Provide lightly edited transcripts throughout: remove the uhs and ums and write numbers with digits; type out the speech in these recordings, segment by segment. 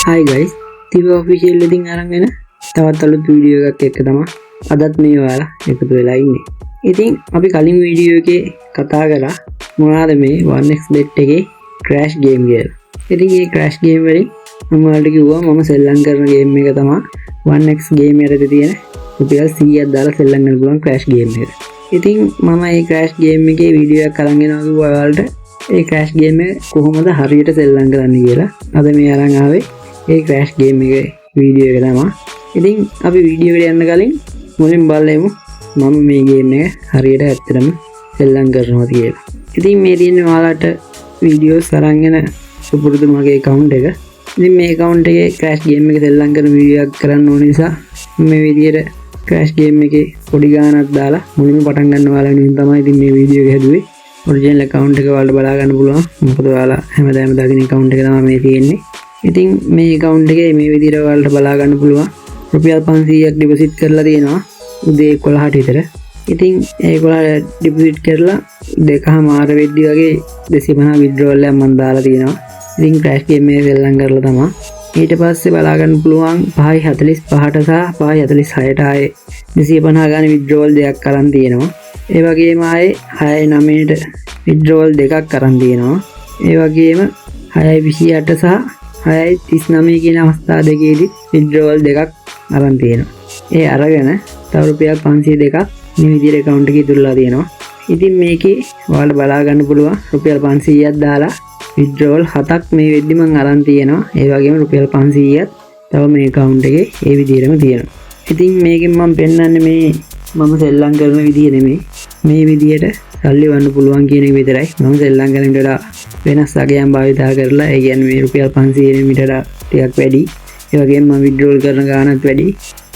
Hi guys, THIWAofficial ඉතින් අරන් එන තවත් අලුත් වීඩියෝ එකක් එක්ක තමයි අදත් මේ ඔයාලා එකතු වෙලා ඉන්නේ. ඉතින් අපි කලින් වීඩියෝ එකේ කතා කරා මොනවාද මේ 1xbet එකේ crash game කියලා. ඉතින් මේ crash game වලින් මම ඔයාලට කිව්වා මම සෙල්ලම් කරන game එක තමයි 1x game එකේ තියෙන රුපියල් 100ක් දාලා සෙල්ලම් කරන්න පුළුවන් crash game එක. ඉතින් මම මේ crash game එකේ වීඩියෝ එකක් අරන් එනවා කිව්වා ඔයාලට ඒ crash game එක කොහොමද හරියට සෙල්ලම් කරන්නේ කියලා. අද මේ අරන් ආවේ ඒ crash game එකේ වීඩියෝ එක තමයි. ඉතින් අපි වීඩියෝ එකට යන්න කලින් මුලින් බලමු මම මේ game එක හරියට ඇත්තටම සෙල්ලම් කරනවද කියලා. ඉතින් මේ තියෙන ඔයාලට වීඩියෝස් අරන් එන සුපුරුදු මගේ account එක. ඉතින් මේ account එකේ crash game එක සෙල්ලම් කරන වීඩියෝ එකක් කරන්න ඕන නිසා මේ විදියට crash game එකේ පොඩි ගානක් දාලා මුලින්ම පටන් ගන්න ඔයාලා වෙනුවෙන් තමයි ඉතින් මේ වීඩියෝ එක හැදුවේ. ඔරිජිනල් account එක ඔයාලට බලා ගන්න පුළුවන්. මොකද ඔයාලා හැමදාම දාගෙන account එක තමයි මේ තියෙන්නේ. ඉතින් මේ account එකේ මේ විදිහට ඔයාලට බලා ගන්න පුළුවන්. රුපියල් 500ක් ඩිපොසිට් කරලා තියෙනවා උදේ 11ට විතර. ඉතින් ඒ 11 ඩිපොසිට් කරලා 2:00 වෙද්දි වගේ 250 withdrawal එකක් මම දාලා තියෙනවා. ඉතින් crash game එක සෙල්ලම් කරලා තමයි. ඊට පස්සේ බලා ගන්න පුළුවන් 5:45ට සහ 5:46ට ආයේ 250 ගානේ withdrawal දෙකක් අරන් තියෙනවා. ඒ වගේම ආයේ 6:09ට withdrawal දෙකක් අරන් තියෙනවා. ඒ වගේම 6:28 සහ 6:39 කියන අවස්ථා දෙකේදී withdrawal දෙකක් අරන් තියෙනවා. ඒ අරගෙන තව රුපියල් 502ක් මේ විදිහට account එකේ ඉතුරුලා තියෙනවා. ඉතින් මේකේ ඔයාලට බලා ගන්න පුළුවන් රුපියල් 500ක් දාලා withdrawal 7ක් මේ වෙද්දි මම අරන් තියෙනවා. ඒ වගේම රුපියල් 500ක් තව මේ account එකේ ඒ විදිහටම තියෙනවා. ඉතින් මේකෙන් මම පෙන්නන්නේ මේ මම සෙල්ලම් කරන විදිහ නෙමෙයි. මේ විදිහට සල්ලි වන්න පුළුවන් කියන එක විතරයි. මම සෙල්ලම් කරන විට වෙනස් අගයන් භාවිතා කරලා ඒ කියන්නේ මේ රුපියල් 500 මීටර ටිකක් වැඩි. ඒ වගේම මම withdrawal කරන ගාණත් වැඩි.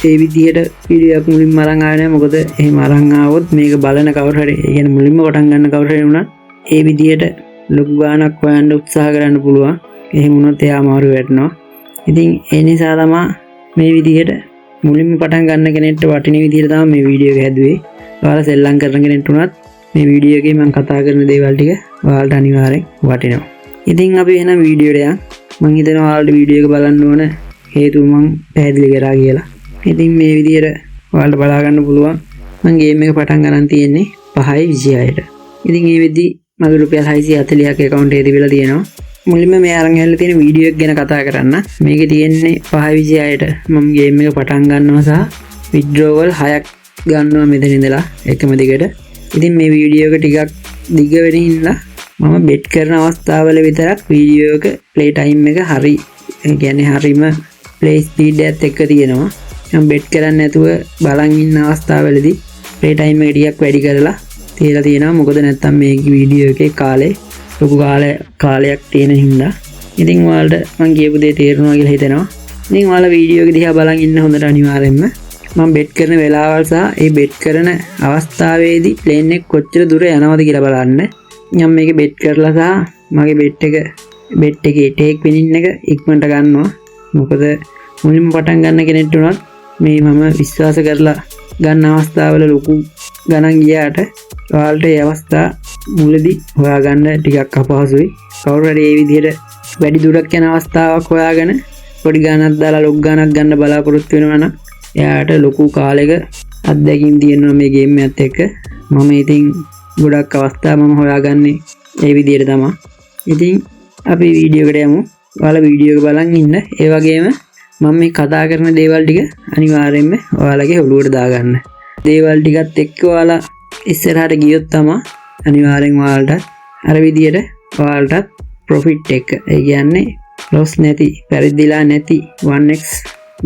ඒ විදිහට වීඩියෝ එකක් මුලින්ම අරන් ආවේ නැහැ. මොකද එහෙම අරන් ආවොත් මේක බලන කවුරු හරි ඒ කියන්නේ මුලින්ම පටන් ගන්න කවුරු හරි වුණා ඒ විදිහට ලොකු ගාණක් හොයන්න උත්සාහ කරන්න පුළුවන්. එහෙම වුණොත් එයා අමාරු වෙනවා. ඉතින් ඒ නිසා තමයි මේ විදිහට මුලින්ම පටන් ගන්න කෙනෙක්ට වටින විදිහට තමයි මේ වීඩියෝ එක හැදුවේ. ඔයාලා සෙල්ලම් කරන කෙනෙක්ට උනත් මේ වීඩියෝ එකේ මම කතා කරන දේවල් ටික ඔයාලට අනිවාර්යෙන් වටිනවා. ඉතින් අපි එහෙනම් වීඩියෝට යමු. මම හිතනවා ඔයාලට වීඩියෝ එක බලන්න ඕන හේතුව මම පැහැදිලි කරා කියලා. ඉතින් මේ විදිහට ඔයාලට බලා ගන්න පුළුවන් මම ගේම් එක පටන් ගන්න තියෙන්නේ 5:26ට. ඉතින් මේ වෙද්දි මගේ රුපියල් 640ක් account එකේ තිබිලා තියෙනවා. මුලින්ම මේ අරන් ඇවිල්ලා තියෙන වීඩියෝ එක ගැන කතා කරන්න. මේකේ තියෙන්නේ 5:26ට මම ගේම් එක පටන් ගන්නවා සහ withdrawal 6ක් ගන්නවා මෙතන ඉඳලා එකම දිගට. ඉතින් මේ වීඩියෝ එක ටිකක් දිග වෙන හින්දා මම bet කරන අවස්ථාවල විතරක් වීඩියෝ එක play time එක හරි ඒ කියන්නේ හරිම play speed එකත් එක්ක තියෙනවා. මම bet කරන්නේ නැතුව බලන් ඉන්න අවස්ථාවවලදී play time එක ටිකක් වැඩි කරලා තියලා තියෙනවා. මොකද නැත්තම් මේ වීඩියෝ එකේ කාලේ ලොකු කාලයක් තියෙන හින්දා. ඉතින් ඔයාලට මම කියපු දේ තේරුණා කියලා හිතනවා. ඉතින් ඔයාලා වීඩියෝ එක දිහා බලන් ඉන්න හොඳට අනිවාර්යෙන්ම මම bet කරන වෙලාවල් සහ ඒ bet කරන අවස්ථාවේදී plane එක කොච්චර දුර යනවද කියලා බලන්න. මම මේක bet කරලා සහ මගේ bet එකේ take winning එක ඉක්මනට ගන්නවා. මොකද මුලින්ම පටන් ගන්න කෙනෙක්ට උනත් මේ මම විශ්වාස කරලා ගන්න අවස්ථාවල ලොකු ගණන් ගියාට ඔයාලට ඒ අවස්ථා මුලදී හොයාගන්න ටිකක් අපහසුයි. කවුරු හරි මේ විදිහට වැඩි දුරක් යන අවස්ථාවක් හොයාගෙන පොඩි ගාණක් දාලා ලොක් ගාණක් ගන්න බලාපොරොත්තු වෙනවා නම් එයාට ලොකු කාලයක අත්දැකීම් තියෙනවා මේ ගේම් එකත් එක්ක. මම ඉතින් ගොඩක් අවස්ථා මම හොයාගන්නේ ඒ විදිහට තමයි. ඉතින් අපි වීඩියෝ එකට යමු. ඔයාලා වීඩියෝ එක බලන් ඉන්න. ඒ වගේම මම මේ කතා කරන දේවල් ටික අනිවාර්යයෙන්ම ඔයාලගේ ඔළුවට දාගන්න. දේවල් ටිකත් එක්ක ඔයාලා ඉස්සරහට ගියොත් තමයි අනිවාර්යෙන් ඔයාලට අර විදියට ඔයාලට ප්‍රොෆිට් එක ඒ කියන්නේ loss නැති පරිදිලා නැති 1x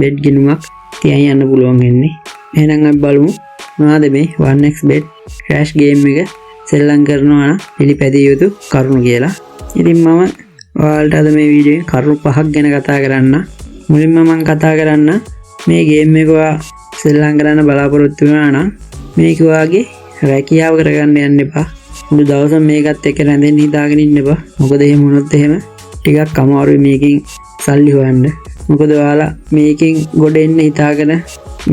bet ගිණුමක් තියන් යන්න පුළුවන් වෙන්නේ. එහෙනම් අපි බලමු මොනවද මේ 1x bet crash game එක සෙල්ලම් කරනවා නම් පිළිපැදිය යුතු කරුණු කියලා. ඉතින් මම ඔයාලට අද මේ වීඩියෝෙන් කරුණු 5ක් ගැන කතා කරන්න. මුලින්ම මම කතා කරන්න මේ ගේම් එක ඔයා සෙල්ලම් කරන්න බලාපොරොත්තු වෙනවා නම් මේක ඔයාගේ රැකියාව කරගන්න යන්න එපා. මුළු දවසම මේකත් එක්ක රැඳෙන්න හිතාගෙන ඉන්න එපා. මොකද එහෙම වුණොත් එහෙම ටිකක් අමාරුයි මේකෙන් සල්ලි හොයන්න. මොකද ඔයාලා මේකෙන් ගොඩ එන්න හිතාගෙන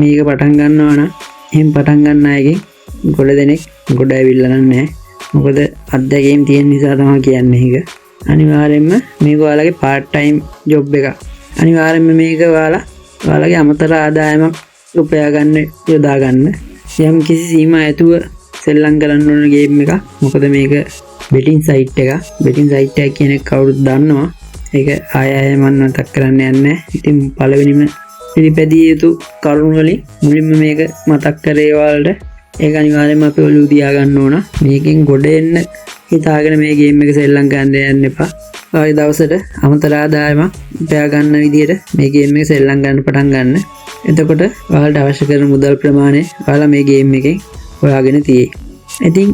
මේක පටන් ගන්නවා නම් එහෙම පටන් ගන්න අයගෙන් ගොඩ දෙනෙක් ගොඩ ඇවිල්ලා නැහැ. මොකද අත්දැකීම් තියෙන නිසා තමයි කියන්නේ ඒක. අනිවාර්යයෙන්ම මේක ඔයාලගේ part time job එකක්. අනිවාර්යයෙන්ම මේක ඔයාලගේ අමතර ආදායමක් උපයා ගන්න යොදා ගන්න. යම් කිසි සීමා ඇතුව සෙල්ලම් කරන්න ඕන ගේම් එක. මොකද මේක බෙටින් සයිට් එක. බෙටින් සයිට් එක කියන එක කවුරුත් දන්නවා. ඒක ආයෙ මම මතක් කරන්න යන්නේ නැහැ. ඉතින් පළවෙනිම පිළිපැදිය යුතු කරුණු වලින් මුලින්ම මේක මතක් කරේ ඔයාලට. ඒක අනිවාර්යයෙන්ම අපි ඔළුව තියා ගන්න ඕන. මේකෙන් ගොඩ එන්න හිතාගෙන මේ ගේම් එක සෙල්ලම් කරන්න යන්න එපා. ඔය දවසට අමතර ආදායමක් උපයා ගන්න විදිහට මේ ගේම් එක සෙල්ලම් ගන්න පටන් ගන්න. එතකොට ඔයාලට අවශ්‍ය කරන මුදල් ප්‍රමාණය ඔයාලා මේ ගේම් එකෙන් හොයාගෙන තියෙයි. ඉතින්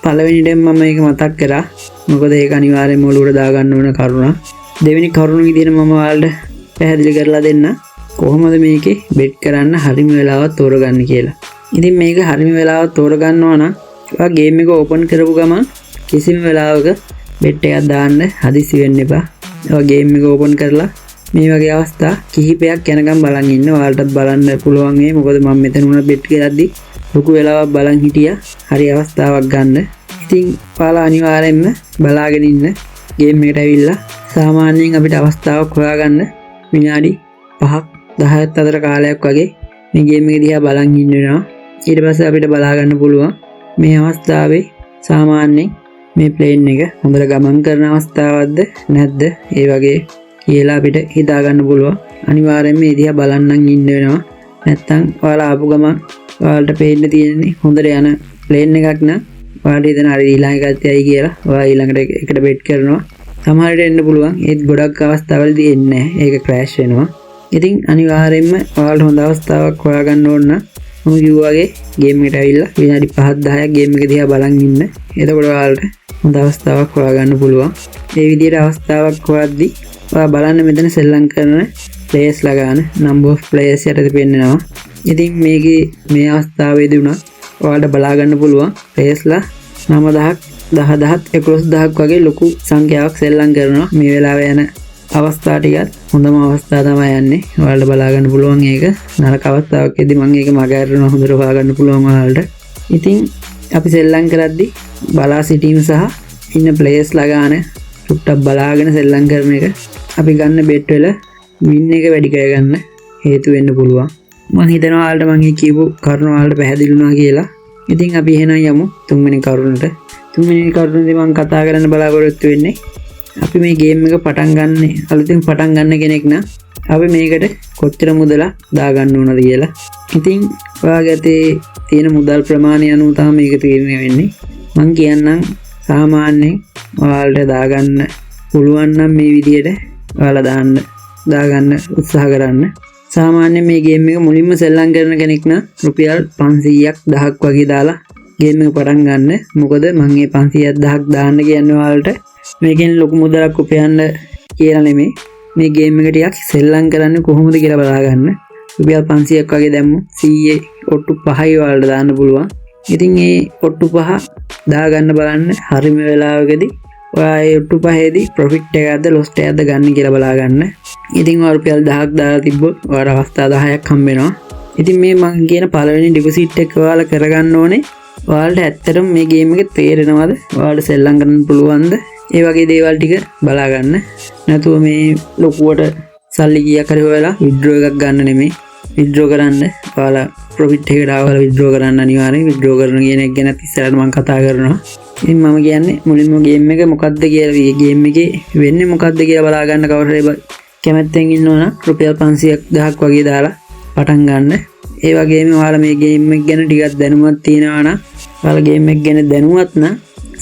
පළවෙනිදෙන් මම මේක මතක් කරා. මොකද ඒක අනිවාර්යයෙන්ම ඔළුවට දා ගන්න ඕන කරුණ. දෙවෙනි කරුණ විදිහට මම ඔයාලට පැහැදිලි කරලා දෙන්න කොහොමද මේකේ බෙට් කරන්න හරිම වෙලාව තෝරගන්න කියලා. ඉතින් මේක හරිම වෙලාව තෝරගන්නවා නම් ඔයා ගේම් එක ඕපන් කරපු ගමන් කිසිම වෙලාවක බෙට් එකක් දාන්න හදිසි වෙන්න එපා. ඔයා ගේම් එක ඕපන් කරලා මේ වගේ අවස්ථා කිහිපයක් යනකම් බලන් ඉන්න. ඔයාලටත් බලන්න පුළුවන් මේ. මොකද මම මෙතන උනා බෙට් කරද්දි ලොකු වෙලාවක් බලන් හිටියා. හරි අවස්ථාවක් ගන්න. ඉතින් ඔයාලා අනිවාර්යයෙන්ම බලාගෙන ඉන්න. ගේම් එකට ඇවිල්ලා සාමාන්‍යයෙන් අපිට අවස්ථාවක් හොයාගන්න විනාඩි 5ක් 10ක් අතර කාලයක් වගේ මේ ගේම් එක දිහා බලන් ඉන්න වෙනවා. ඊට පස්සේ අපිට බලා ගන්න පුළුවන් මේ අවස්ථාවේ සාමාන්‍යයෙන් මේ ප්ලේන් එක හොඳට ගමන් කරන අවස්ථාවක්ද නැද්ද ඒ වගේ කියලා අපිට හිතා ගන්න පුළුවන්. අනිවාර්යයෙන්ම මේ දිහා බලන්නන් ඉන්න වෙනවා. නැත්තම් ඔයාලා ආපු ගමන් ඔයාලට පේන්න තියෙන්නේ හොඳට යන ප්ලේන් එකක් නම් ඔයාලට හිතන හරි ඊළඟ එකත් යයි කියලා ඔයා ඊළඟට එකට බෙට් කරනවා. සමහරට එන්න පුළුවන්. ඒත් ගොඩක් අවස්ථාවලදී එන්නේ නැහැ. ඒක ක්‍රෑෂ් වෙනවා. ඉතින් අනිවාර්යයෙන්ම ඔයාලට හොඳ අවස්ථාවක් හොයාගන්න ඕන නම් මම කිව්වාගේ ගේම් එකට ඇවිල්ලා විනාඩි 5ක් 10ක් ගේම් එක දිහා බලන් ඉන්න. එතකොට ඔයාලට හොඳ අවස්ථාවක් හොයාගන්න පුළුවන්. මේ විදිහට අවස්ථාවක් හොයද්දී ඔයා බලන්න මෙතන සෙල්ලම් කරන ප්ලේයර්ස් ලා ගන්න number of players යටතේ පෙන්නනවා. ඉතින් මේකේ මේ අවස්ථාවේදී උනා ඔයාලට බලා ගන්න පුළුවන් ප්ලේයර්ස් ලා 9000ක් 10000ක් 11000ක් වගේ ලොකු සංඛ්‍යාවක් සෙල්ලම් කරනවා. මේ වෙලාවේ යන අවස්ථා ටිකත් හොඳම අවස්ථා තමයි යන්නේ. ඔයාලට බලා ගන්න පුළුවන් ඒක. නරක අවස්ථාවකදී මම ඒක මගහැරනවා හොඳට හොයා ගන්න පුළුවන් ඔයාලට. ඉතින් අපි සෙල්ලම් කරද්දී බලා සිටීම සහ ඉන්න ප්ලේයර්ස් ලා ගන්න චුට්ටක් බලාගෙන සෙල්ලම් කරන එක අපි ගන්න බෙට් වල වින් එක වැඩි කරගන්න හේතු වෙන්න පුළුවන්. මම හිතනවා ඔයාලට මම කියපු කරුණ ඔයාලට පැහැදිලි වුණා කියලා. ඉතින් අපි එහෙනම් යමු තුන්වෙනි කරුණට. තුන්වෙනි කරුණේදී මම කතා කරන්න බලාපොරොත්තු වෙන්නේ අපි මේ ගේම් එක පටන් ගන්න අලුතින් පටන් ගන්න කෙනෙක් නම් අපි මේකට කොච්චර මුදලක් දාගන්න ඕනද කියලා. ඉතින් ඔයාගේ අතේ තියෙන මුදල් ප්‍රමාණය අනුව තමයි මේක තීරණය වෙන්නේ. මම කියන්නම් සාමාන්‍යයෙන් ඔයාලට දාගන්න පුළුවන් නම් මේ විදියට ඔයාලා දාගන්න උත්සාහ කරන්න. සාමාන්‍යයෙන් මේ ගේම් එක මුලින්ම සෙල්ලම් කරන කෙනෙක් නම් රුපියල් 500ක් 1000ක් වගේ දාලා ගේම් එක පටන් ගන්න. මොකද මම මේ 500ක් 1000ක් දාන්න කියන්නේ ඔයාලට මේකෙන් ලොකු මුදලක් උපයන්න කියලා නෙමෙයි. මේ ගේම් එක ටිකක් සෙල්ලම් කරන්නේ කොහොමද කියලා බලා ගන්න. රුපියල් 500ක් වගේ දැම්මු 100 ඔට්ටු 5යි ඔයාලට දාන්න පුළුවන්. ඉතින් මේ ඔට්ටු 5 දාගන්න බලන්න හරිම වෙලාවකදී ඔයා ඒ ඔට්ටු 5ේදී ප්‍රොෆිට් එකක්ද ලොස් එකක්ද ගන්න කියලා බලා ගන්න. ඉතින් ඔයා රුපියල් 1000ක් දාලා තිබ්බොත් ඔයාලට අවස්ථා 10ක් හම්බ වෙනවා. ඉතින් මේ මම කියන පළවෙනි ඩිපොසිට් එක ඔයාලා කරගන්න ඕනේ. ඔයාලට ඇත්තටම මේ ගේම් එක තේරෙනවද? ඔයාලට සෙල්ලම් කරන්න පුළුවන්ද? ඒ වගේ දේවල් ටික බලා ගන්න. නැතුව මේ ලොකුවට සල්ලි කීයක් හරි හොයලා විත්ඩ්‍රෝ එකක් ගන්න නෙමෙයි. විත්ඩ්‍රෝ කරන්න ඔයාලා ප්‍රොෆිට් එකට ආවලා විත්ඩ්‍රෝ කරන්න අනිවාර්යෙන්. විත්ඩ්‍රෝ කරන කියන එක ගැන ඉස්සරහට මම කතා කරනවා. ඉතින් මම කියන්නේ මුලින්ම ගේම් එක මොකක්ද කියලා මේ ගේම් එකේ වෙන්නේ මොකක්ද කියලා බලා ගන්න කවුරු හරි කැමැත්තෙන් ඉන්නවනම් රුපියල් 500ක් 1000ක් වගේ දාලා පටන් ගන්න. ඒ වගේම ඔයාලා මේ ගේම් එක ගැන ටිකක් දැනුමක් තියෙනවා නම් ඔයාලා ගේම් එක ගැන දැනුවත් නම්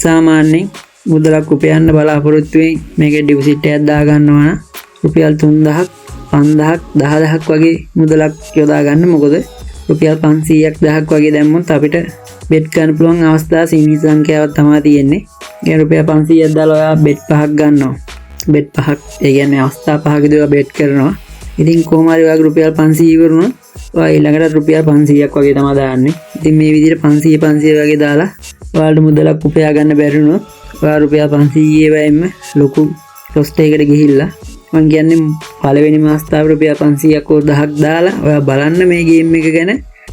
සාමාන්‍යයෙන් මුදලක් උපයන්න බලාපොරොත්තු වෙමින් මේකේ ඩිපොසිට් එකක් දා ගන්නවා නම් රුපියල් 3000ක් 5000ක් 10000ක් වගේ මුදලක් යොදා ගන්න. මොකද රුපියල් 500ක් 1000ක් වගේ දැම්මොත් අපිට බෙට් ගන්න පුළුවන් අවස්ථා සීමිත සංඛ්‍යාවක් තමයි තියෙන්නේ. ඒ රුපියල් 500ක් දාලා ඔයා බෙට් 5ක් ගන්නවා. බෙට් 5ක් ඒ කියන්නේ අවස්ථා 5කදී ඔයා බෙට් කරනවා. ඉතින් කොහොම හරි ඔයාගේ රුපියල් 500 ඉවරුනොත් ඔයා ඊළඟට රුපියල් 500ක් වගේ තමයි දාන්නේ. ඉතින් මේ විදිහට 500 වගේ දාලා ඔයාලට මුදලක් උපයා ගන්න බැරි වුණොත් ඔයා රුපියල් 500 වයින්ම ලොකු කොස්ට් එකකට ගිහිල්ලා මම කියන්නේ පළවෙනිම අවස්ථාවේ රුපියල් 500ක් හෝ 1000ක් දාලා ඔයා බලන්න මේ ගේම් එක ගැන.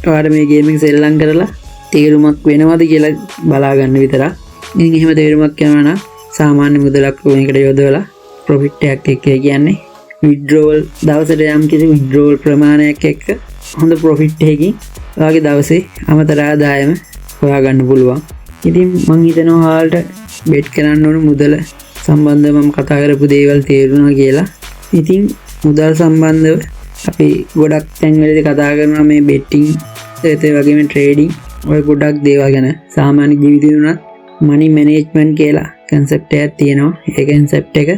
ඔයාලට මේ ගේම් එක සෙල්ලම් කරලා තේරුමක් වෙනවද කියලා බලා ගන්න විතරක්. ඉතින් එහෙම තේරුමක් යනවා නම් සාමාන්‍ය මුදලක් මේකට යොදවලා ප්‍රොෆිට් එකක් එක්ක කියන්නේ විඩ්‍රෝවල් දවසට යම් කිසි විඩ්‍රෝවල් ප්‍රමාණයක් එක්ක හොඳ ප්‍රොෆිට් එකකින් ඔයාගේ දවසේ අමතර ආදායම හොයාගන්න පුළුවන්. ඉතින් මං හිතනවා ඔයාලට බෙට් කරන්න ඕන මුදල සම්බන්ධව මම කතා කරපු දේවල් තේරුණා කියලා. ඉතින් මුදල් සම්බන්ධව අපි ගොඩක් තැන්වලදී කතා කරනවා මේ බෙටිං ඒත් ඒ වගේම ට්‍රේඩින් ඔය ගොඩක් දේවල් ගැන. සාමාන්‍ය ජීවිතේ උනත් මනි මැනේජ්මන්ට් කියලා කන්සෙප්ට් එකක් තියෙනවා. ඒ කන්සෙප්ට් එක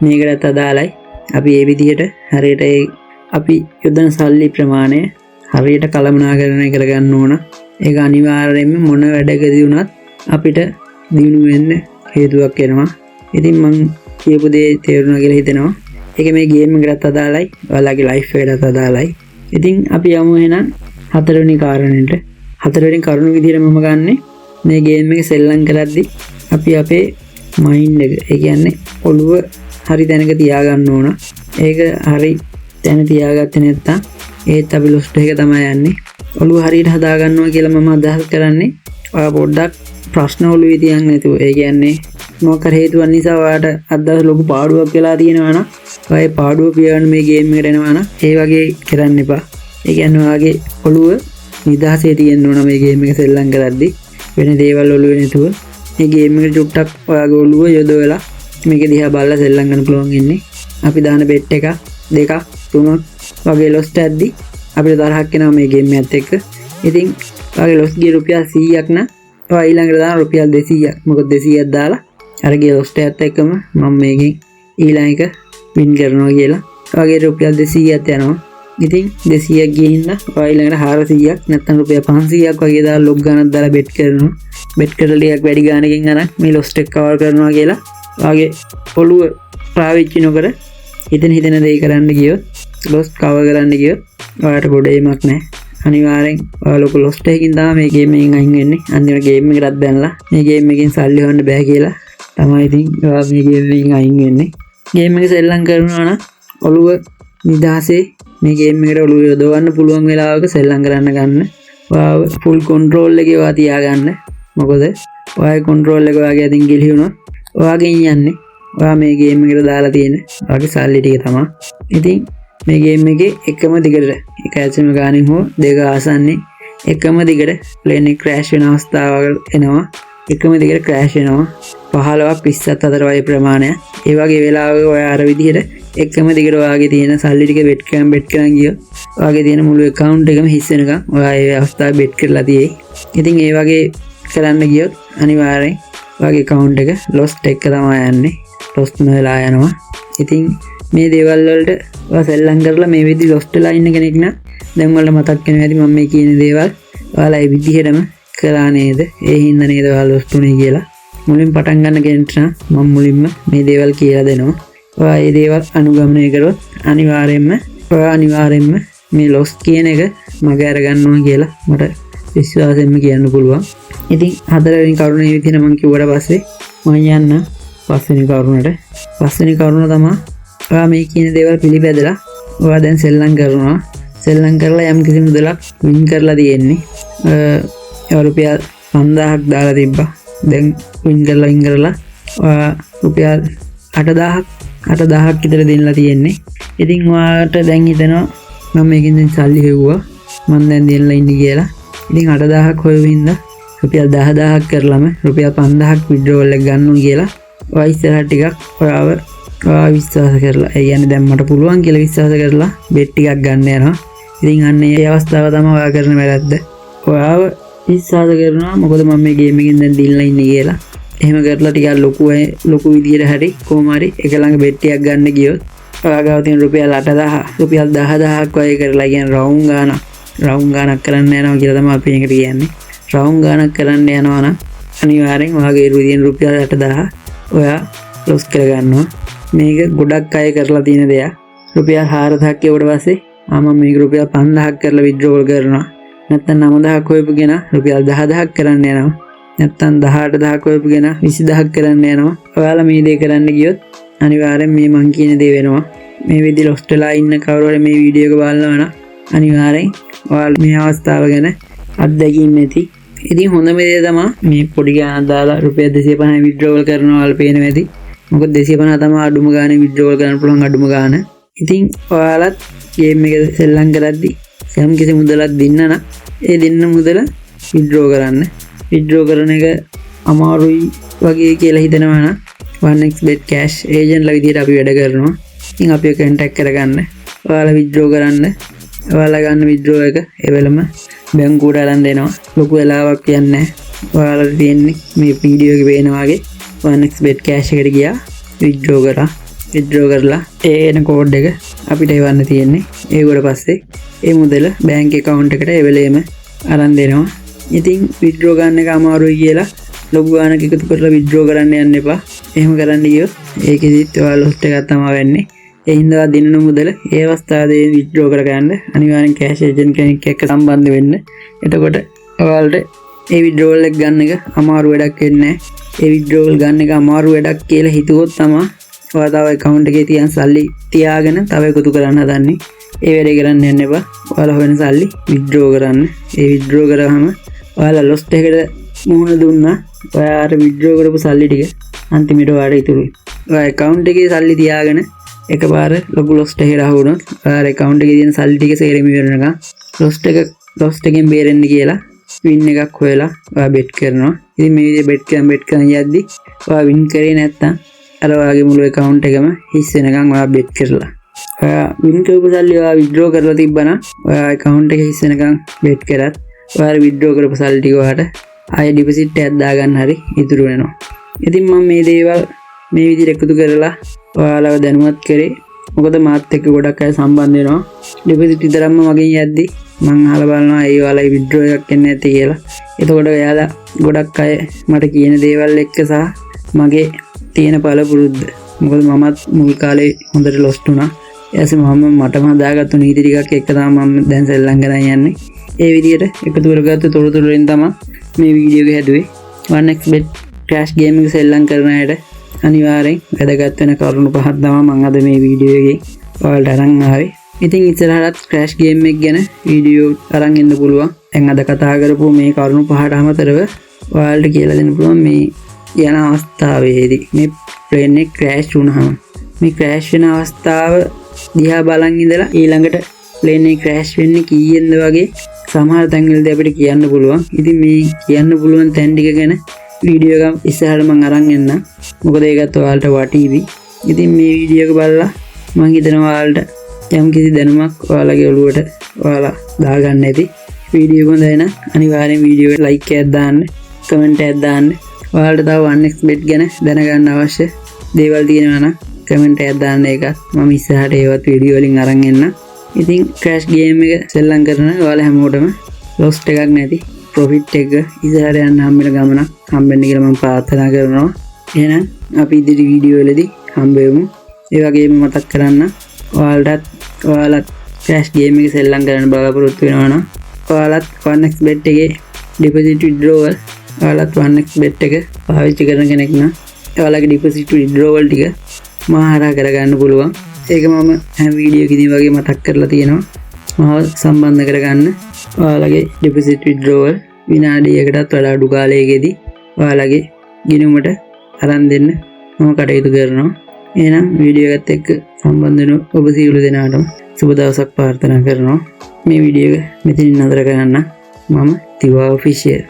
මේකට අදාළයි. අපි මේ විදිහට හරියට අපි යොදන සල්ලි ප්‍රමාණය හරියට කළමනාකරණය කරගන්න ඕන. ඒක අනිවාර්යයෙන්ම මොන වැඩකදී වුණත් අපිට දිනු වෙන්න හේතුවක් වෙනවා. ඉතින් මම කියපු දේ තේරුණා කියලා හිතෙනවා. ඒක මේ ගේම් එකටත් අදාළයි, ඔයාලගේ ලයිෆ් එකටත් අදාළයි. ඉතින් අපි යමු එහෙනම් හතරවෙනි කාරණේට. හතරවෙනි කරුණ විදිහට මම ගන්නෙ මේ ගේම් එක සෙල්ලම් කරද්දි අපි අපේ මයින්ඩ් එක, ඒ කියන්නේ ඔළුව හරි තැනක තියාගන්න ඕන. ඒක හරි තැන තියාගත්තේ නැත්නම් ඒත් අපි ලොස්ට් එක තමයි යන්නේ. ඔළුව හරියට හදාගන්නවා කියලා මම අදහස් කරන්නේ ඔයා පොඩ්ඩක් ප්‍රශ්න ඔළුවේ තියන්නේ නැතුව. ඒ කියන්නේ මොකක් හරි හේතුවක් නිසා ඔයාට අදහස් ලොකු පාඩුවක් වෙලා තියෙනවා නම් ඔය පාඩුව පියාගෙන මේ ගේම් එකට එනවා නම් ඒ වගේ කරන්න එපා. ඒ කියන්නේ ඔයාගේ ඔළුව නිදහසේ තියෙන්න ඕන මේ ගේම් එක සෙල්ලම් කරද්දි. වෙන දේවල් ඔළුවේ නැතුව මේ ගේම් එකට චුට්ටක් ඔයාගේ ඔළුව යොදවලා මේක දිහා බලලා සෙල්ලම් කරන්න පුළුවන් ඉන්නේ. අපි දාන බෙට් එක 2ක් 3ක් වගේ ලොස්ට් ඇද්දි අපිට තරහක් එනවා මේ ගේම් එකත් එක්ක. ඉතින් ඔයාගේ ලොස් ගිය රුපියල් 100ක් නම් ඔයා ඊළඟට දාන රුපියල් 200ක්. මොකද 200ක් දාලා අර ගිය ලොස්ට් එකත් එක්කම මම මේකෙන් ඊළඟ එක වින් කරනවා කියලා. ඔයාගේ රුපියල් 200ක් යනවා. ඉතින් 200ක් ගිහින් ඔයා ඊළඟට 400ක් නැත්නම් රුපියල් 500ක් වගේ දාලා ලොග් ගානක් දාලා බෙට් කරනවා. බෙට් කරලා ටිකක් වැඩි ගානකින් අරන් මේ ලොස්ට් එක කවර් කරනවා කියලා ඔයාගේ ඔළුව පාවිච්චි නොකර හිතෙන දේ කරන්න ගියොත් ලොස්ට් කවර් කරන්න ගියොත් ඔයාට ගොඩ ඒමක් නැහැ. අනිවාර්යෙන් ඔයා ලොකු ලොස්ට් එකකින් තමයි මේ ගේම් එකෙන් අයින් වෙන්නේ. අන්තිමට ගේම් එකටත් බැනලා මේ ගේම් එකෙන් සල්ලි හොයන්න බෑ කියලා තමයි ඉතින් ඔයා මේ ගේම් එකෙන් අයින් වෙන්නේ. ගේම් එක සෙල්ලම් කරනවා නම් ඔළුව නිදහසේ මේ ගේම් එකට ඔළුව යොදවන්න පුළුවන් වෙලාවක සෙල්ලම් කරන්න ගන්න. ඔයාව ෆුල් කන්ට්‍රෝල් එකේ ඔයා තියාගන්න. මොකද ඔයාගේ කන්ට්‍රෝල් එක ඔයාගේ අතින් ගිලි වුණොත් ඔයාගෙන් යන්නේ ඔයා මේ ගේම් එකට දාලා තියෙන ඔයාගේ සල්ලි ටික තමයි. ඉතින් මේ ගේම් එකේ එකම දිගට එක ඇචම ගානින් හෝ දෙක ආසන්නේ එකම දිගට ප්ලේන් එක ක්‍රෑෂ් වෙන අවස්ථාවල් එනවා. එකම දිගට ක්‍රෑෂ් වෙනවා 15ක් 20ක් අතර වගේ ප්‍රමාණයක්. ඒ වගේ වෙලාවක ඔයා අර විදිහට එකම දිගට ඔයාගේ තියෙන සල්ලි ටික බෙට් කරන් ගියොත් ඔයාගේ තියෙන මුළු account එකම හිස් වෙනකම් ඔයා ඒ අවස්ථාවේ බෙට් කරලා තියෙයි. ඉතින් ඒ වගේ කරන්න ගියොත් අනිවාර්යෙන් ඔයාගේ account එක lost එක තමයි යන්නේ. lost වෙලා යනවා. ඉතින් මේ දේවල් වලට ඔයා සෙල්ලම් කරලා මේ විදිහ lost වෙලා ඉන්න කෙනෙක් නම් දැන් වල මතක් වෙනවා ඇති මම මේ කියන දේවල් ඔයාලා ඒ විදිහටම කළා නේද? ඒ හින්දා නේද ඔයාලා lost උනේ කියලා. මුලින් පටන් ගන්න කෙනෙක්ට මම මුලින්ම මේ දේවල් කියලා දෙනවා. ඔයා මේ දේවල් අනුගමනය කරොත් අනිවාර්යෙන්ම මේ loss කියන එක මග අරගන්නවා කියලා මට විශ්වාසයෙන්ම කියන්න පුළුවන්. ඉතින් හතරවෙනි කරුණ මේ විදිහට මම කිව්වට පස්සේ මම යන්න පස්වෙනි කරුණට. පස්වෙනි කරුණ තමයි ඔයා මේ කියන දේවල් පිළිපැදලා ඔයා දැන් සෙල්ලම් කරනවා. සෙල්ලම් කරලා යම් කිසි මුදලක් වින් කරලා තියෙන්නේ. රුපියල් 5000ක් දාලා තිබ්බා. දැන් වින් කරලා ඔයා රුපියල් 8000ක් විතර දෙන්නලා තියෙන්නේ. ඉතින් ඔයාට දැන් හිතෙනවා මම මේකෙන් දැන් සල්ලි හෙව්වා. මම දැන් දෙන්නලා ඉන්නේ කියලා. ඉතින් 8000ක් හොයවින්ද රුපියල් 10000ක් කරලම රුපියල් 5000ක් විඩ්‍රෝවල් එක ගන්නවා කියලා ඔයා ඉස්සරහ ටිකක් ඔයා විශ්වාස කරලා ඒ කියන්නේ දැන් මට පුළුවන් කියලා විශ්වාස කරලා බෙට් ටිකක් ගන්න යනවා. ඉතින් අන්න ඒ අවස්ථාව තමයි ඔයා කරන වැරද්ද. ඔයාව විශ්වාස කරනවා මොකද මම මේ ගේම් එකෙන් දැන් දිනලා ඉන්නේ කියලා. එහෙම කරලා ටිකක් ලොකු විදියට හරි කොහොම හරි එක ළඟ බෙට් ටිකක් ගන්න ගියොත් ඔයා ගාව තියෙන රුපියල් 8000 රුපියල් 10000ක් වගේ කරලා කියන රවුම් ගානක් කරන්න යනවා කියලා තමයි අපි එකට කියන්නේ. රවුම් ගානක් කරන්න යනවා නම් අනිවාර්යෙන් ඔයාගේ තියෙන රුපියල් 8000 ඔයා ලොස් කරගන්නවා. මේක ගොඩක් අය කරලා තියෙන දෙයක්. රුපියල් 4000ක් එවට පස්සේ මම මේක රුපියල් 5000ක් කරලා විත්ඩ්‍රෝල් කරනවා. නැත්නම් 9000ක් හොයපුගෙන රුපියල් 10000ක් කරන්න යනවා. නැත්නම් 18000ක් හොයපුගෙන 20000ක් කරන්න යනවා. ඔයාලා මේ දේ කරන්න ගියොත් අනිවාර්යෙන් මේ මං කියන දේ වෙනවා. මේ විදිහ ලොස් වෙලා ඉන්න කවුරු හරි මේ වීඩියෝ එක බලනවා නම් අනිවාර්යෙන් ඔයාලා මේ අවස්ථාව ගැන අත්දැකීම් ඇති. ඉතින් හොඳම දේ තමයි මේ පොඩි ගානක් දාලා රුපියල් 250 විත්ඩ්‍රෝල් කරනවා වල පේනවා ඇති. මොකද 250 තමයි අඩුම ගානේ විත්ඩ්‍රෝල් කරන්න පුළුවන් අඩුම ගාන. ඉතින් ඔයාලත් ගේම් එක සෙල්ලම් කරද්දි යම් කිසි මුදලක් දෙන්න නම් ඒ දෙන්න මුදල විත්ඩ්‍රෝ කරන්න. විත්ඩ්‍රෝ කරන එක අමාරුයි වගේ කියලා හිතනවා නම් 1xbet cash agent ලා විදියට අපි වැඩ කරනවා. ඉතින් අපි contact කරගන්න. ඔයාලා විත්ඩ්‍රෝ කරන්න. ඔයාලා ගන්න විත්ඩ්‍රෝ එක ඒ වෙලම බැංකුවට අරන් දෙනවා. ලොකු වෙලාවක් යන්නේ නැහැ. ඔයාලට තියෙන්නේ මේ වීඩියෝ එකේ පේනා වගේ 1xbet cash එකට ගියා විත්ඩ්‍රෝ කරා. විත්ඩ්‍රෝ කරලා ඒ එන කෝඩ් එක අපිට එවන්න තියෙන්නේ. ඒකට පස්සේ ඒ මුදල බැංක් account එකට ඒ වෙලේම අරන් දෙනවා. ඉතින් විත්ඩ්‍රෝ ගන්න එක අමාරුයි කියලා ලොකු ගාණක් එකතු කරලා විත්ඩ්‍රෝ කරන්න යන්න එපා. එහෙම කරන්න ගියොත් ඒකෙදිත් ඔයාලා ලොස් එකක් තමයි වෙන්නේ. ඒ හින්දා දිනන මුදල ඒ අවස්ථාවේ විත්ඩ්‍රෝ කරගන්න අනිවාර්යෙන් කෑෂ් ඒජන්ට් කෙනෙක් එක්ක සම්බන්ධ වෙන්න. එතකොට ඔයාලට ඒ විත්ඩ්‍රෝවල් එක ගන්න එක අමාරු වැඩක් වෙන්නේ නැහැ. ඒ විත්ඩ්‍රෝවල් ගන්න එක අමාරු වැඩක් කියලා හිතුවොත් තමයි ඔයා තව account එකේ තියෙන සල්ලි තියාගෙන තව එකතු කරන්න හදන්නේ. ඒ වැඩේ කරන්න යන්න එපා. ඔයාලා හොයන සල්ලි විත්ඩ්‍රෝ කරන්න. ඒ විත්ඩ්‍රෝ කරාම ඔයාලා ලොස් එකකට මුහුණ දුන්නා. ඔයාට විත්ඩ්‍රෝ කරපු සල්ලි ටික අන්තිමට ඔයාලට ඉතුරුයි. ඔයා account එකේ සල්ලි තියාගෙන එකපාර ලොකු ලොස් එකකට අහු වුණොත් ඔයාලා account එකේ තියෙන සල්ලි ටික සේරම ඉවරනකම් ලොස් එකෙන් බේරෙන්න කියලා වින් එකක් හොයලා ඔයා බෙට් කරනවා. ඉතින් මේ විදිහේ බෙට් කරන යද්දි ඔයා වින් කරේ නැත්තම් අර ඔයාගේ මුළු account එකම හිස් වෙනකම් ඔයා බෙට් කරලා ඔයා වින් කරපු සල්ලි ඔයා විත්ඩ්‍රෝ කරලා තිබ්බනම් ඔයා account එක හිස් වෙනකම් බෙට් කරත් ඔයා විත්ඩ්‍රෝ කරපු සල්ලි ටික ඔයාට ආයෙ ඩිපොසිට් එකක් දාගන්න හරි ඉතුරු වෙනවා. ඉතින් මම මේ දේවල් මේ විදිහට එකතු කරලා ඔයාලව දැනුවත් කරේ. මොකද මාත් එක්ක ගොඩක් අය සම්බන්ධ වෙනවා. ඩිපොසිට් විතරක්ම මගෙන් යද්දි මං අහලා බලනවා ඒ ඔයාලගේ විත්ඩ්‍රෝ එකක් එන්නේ නැති කියලා. එතකොට ඔයාලා ගොඩක් අය මට කියන දේවල් එක්ක සහ මගේ තියෙන පළපුරුද්ද. මොකද මමත් මුල් කාලේ හොඳට ලොස්ට් වුණා. ඊයසේ මටම හදාගත්තු නීති ටිකක් එක්ක තමයි මම දැන් සෙල්ලම් කරන් යන්නේ. ඒ විදිහට එකතු කරගත්තු තොරතුරු වලින් තමයි මේ වීඩියෝ එක හැදුවේ. 1xbet cash game එක සෙල්ලම් කරන අයට අනිවාර්යෙන් වැදගත් වෙන කරුණු පහක් තමයි මම අද මේ වීඩියෝ එකේ ඔයාලට අරන් ආවේ. ඉතින් ඉස්සරහට cash game එක ගැන වීඩියෝ අරන් එන්න පුළුවන්. දැන් අද කතා කරපුව මේ කරුණු පහට අමතරව ඔයාලට කියලා දෙන්න පුළුවන් මේ යන අවස්ථාවේදී මේ ප්ලේන් එක ක්‍රෑෂ් වුණාම මේ ක්‍රෑෂ් වෙන අවස්ථාව දිහා බලන් ඉඳලා ඊළඟට ප්ලේන් එක ක්‍රෑෂ් වෙන්නේ කීයෙන්ද වගේ සමහර තැන්වලදී අපිට කියන්න පුළුවන්. ඉතින් මේ කියන්න පුළුවන් තැන් ටික ගැන වීඩියෝ එකක් ඉස්සරහට මම අරන් එන්න. මොකද ඒකත් ඔයාලට වටීවි. ඉතින් මේ වීඩියෝ එක බලලා මම හිතනවා ඔයාලට යම් කිසි දැනුමක් ඔයාලගේ ඔළුවට ඔයාලා දාගන්න ඇති. වීඩියෝ එක හොඳයි නම් අනිවාර්යෙන් වීඩියෝ එකට ලයික් එකක් දාන්න, කමෙන්ට් එකක් දාන්න. ඔයාලට තව 1xbet ගැන දැනගන්න අවශ්‍ය දේවල් තියෙනවා නම් කමෙන්ට් එකක් දාන්න. ඒකත් මම ඉස්සරහට ඒවත් වීඩියෝ වලින් අරන් එන්න. ඉතින් ක්‍රෑෂ් ගේම් එක සෙල්ලම් කරන ඔයාලා හැමෝටම ලොස් එකක් නැති ප්‍රොෆිට් එක ඉස්සරහට යන්න හම්බෙන ගමනක් හම්බෙන්න කියලා මම ප්‍රාර්ථනා කරනවා. එහෙනම් අපි ඉදිරි වීඩියෝ වලදී හම්බ වෙමු. ඒ වගේම මතක් කරන්න ඔයාලත් ක්‍රෑෂ් ගේම් එක සෙල්ලම් කරන්න බලාපොරොත්තු වෙනවා නම් ඔයාලත් 1xbet එකේ ඩිපොසිට් විත්ඩ්‍රෝවල් ඔයාලත් 1xbet එක පාවිච්චි කරන කෙනෙක් නම් ඔයාලගේ ඩිපොසිට් විත්ඩ්‍රෝවල් ටික මාහරා කරගන්න පුළුවන්. ඒක මම හැම වීඩියෝ එකකින් වගේ මතක් කරලා තියෙනවා. මාව සම්බන්ධ කරගන්න. ඔයාලගේ ඩිපොසිට් විත්ඩ්‍රෝවල් විනාඩියකටත් වඩා අඩු කාලයකදී ඔයාලගේ ගිණුමට අරන් දෙන්න මම කටයුතු කරනවා. එහෙනම් වීඩියෝ එකත් එක්ක සම්බන්ධ වෙන ඔබ සියලු දෙනාටම සුබ දවසක් ප්‍රාර්ථනා කරනවා. මේ වීඩියෝ එක මෙතනින් නතර කරන්න. මම THIWAofficial